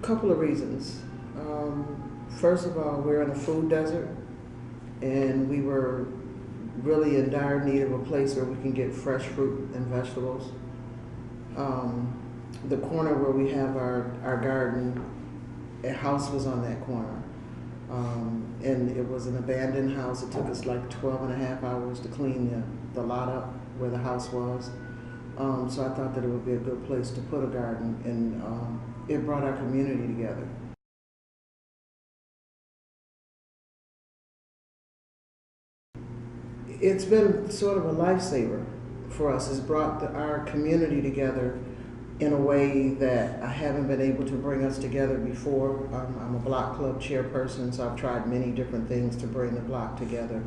Couple of reasons. First of all, we're in a food desert, and we were really in dire need of a place where we can get fresh fruit and vegetables. The corner where we have our garden, a house was on that corner. And it was an abandoned house. It took us like 12 and a half hours to clean the lot up where the house was. So I thought that it would be a good place to put a garden, and it brought our community together. It's been sort of a lifesaver for us. It's brought our community together in a way that I haven't been able to bring us together before. I'm a block club chairperson, so I've tried many different things to bring the block together.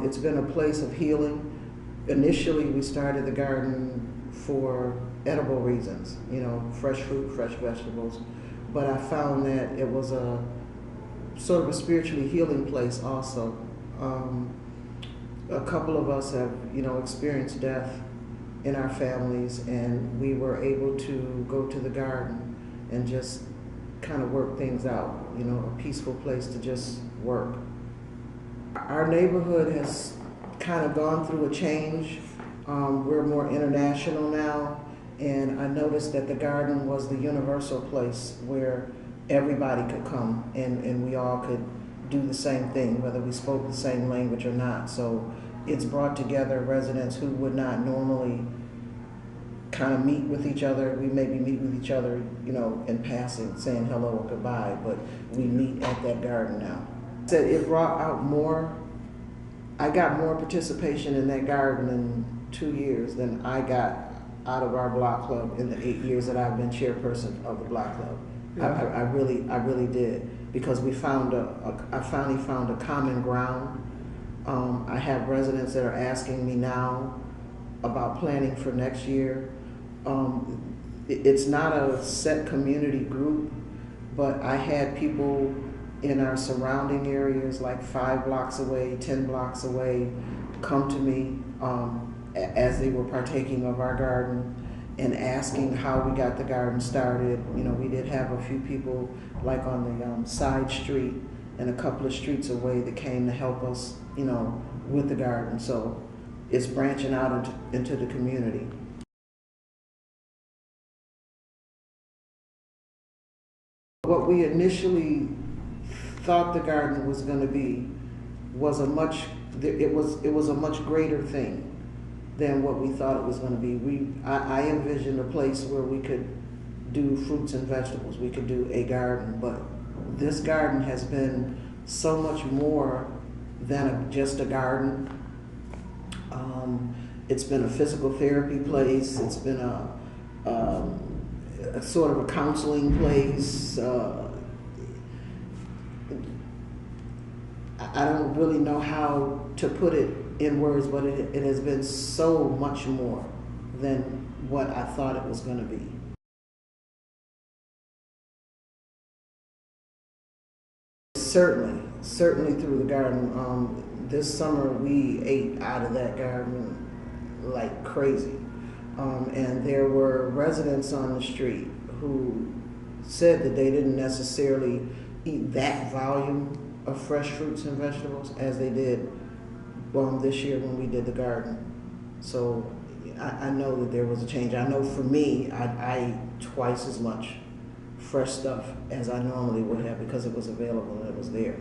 It's been a place of healing. Initially, we started the garden for edible reasons, fresh fruit, fresh vegetables. But I found that it was a sort of a spiritually healing place also. A couple of us have, experienced death in our families, and we were able to go to the garden and just kind of work things out, a peaceful place to just work. Our neighborhood has kind of gone through a change. We're more international now, and I noticed that the garden was the universal place where everybody could come and we all could do the same thing, whether we spoke the same language or not. So it's brought together residents who would not normally kind of meet with each other. We maybe meet with each other, in passing, saying hello or goodbye, but we meet at that garden now. So it brought out more. I got more participation in that garden in 2 years than I got out of our block club in the 8 years that I've been chairperson of the block club. Yeah. I really did, because I finally found a common ground. I have residents that are asking me now about planning for next year. It's not a set community group, but I had people in our surrounding areas, like 5 blocks away, 10 blocks away, come to me as they were partaking of our garden and asking how we got the garden started. We did have a few people like on the side street and a couple of streets away that came to help us, with the garden. So it's branching out into the community. What we initially thought the garden was going to be was a much greater thing than what we thought it was going to be. I envisioned a place where we could do fruits and vegetables. We could do a garden, but this garden has been so much more than just a garden. It's been a physical therapy place. It's been a sort of a counseling place. I don't really know how to put it in words, but it has been so much more than what I thought it was going to be. Certainly through the garden. This summer we ate out of that garden like crazy. And there were residents on the street who said that they didn't necessarily eat that volume of fresh fruits and vegetables as they did this year when we did the garden. So I know that there was a change. I know for me, I ate twice as much fresh stuff as I normally would have because it was available and it was there.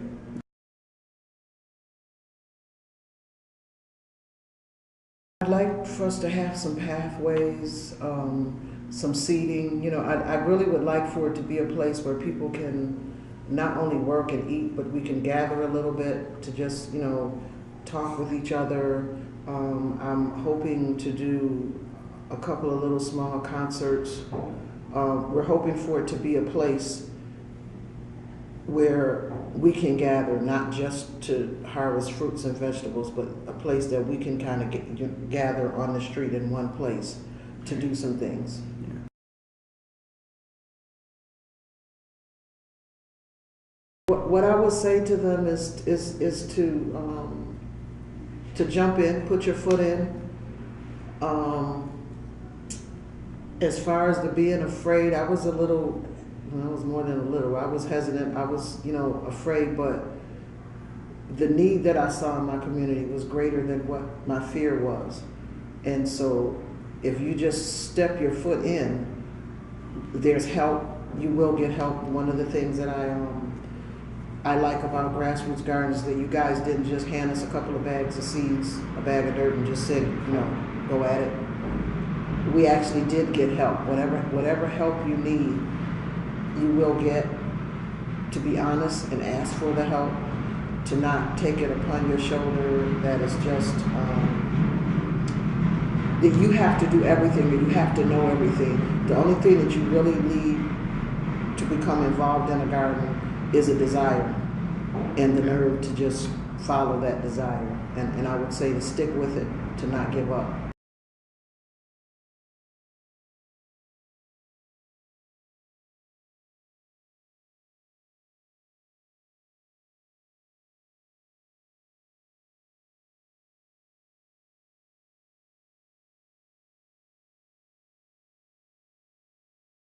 I'd like for us to have some pathways, some seating. I really would like for it to be a place where people can not only work and eat, but we can gather a little bit to just, talk with each other. I'm hoping to do a couple of little small concerts. We're hoping for it to be a place where we can gather, not just to harvest fruits and vegetables, but a place that we can kind of gather on the street in one place to do some things. What I would say to them is to jump in, put your foot in. As far as the being afraid, I was a little I was more than a little. I was hesitant. I was, afraid, but the need that I saw in my community was greater than what my fear was. And so if you just step your foot in, there's help. You will get help. One of the things that I like about Grassroots Gardens is that you guys didn't just hand us a couple of bags of seeds, a bag of dirt, and just said, go at it. We actually did get help. Whatever help you need, you will get. To be honest and ask for the help, to not take it upon your shoulder that is just that you have to do everything, that you have to know everything. The only thing that you really need to become involved in a garden is a desire and the nerve to just follow that desire. And I would say to stick with it, to not give up.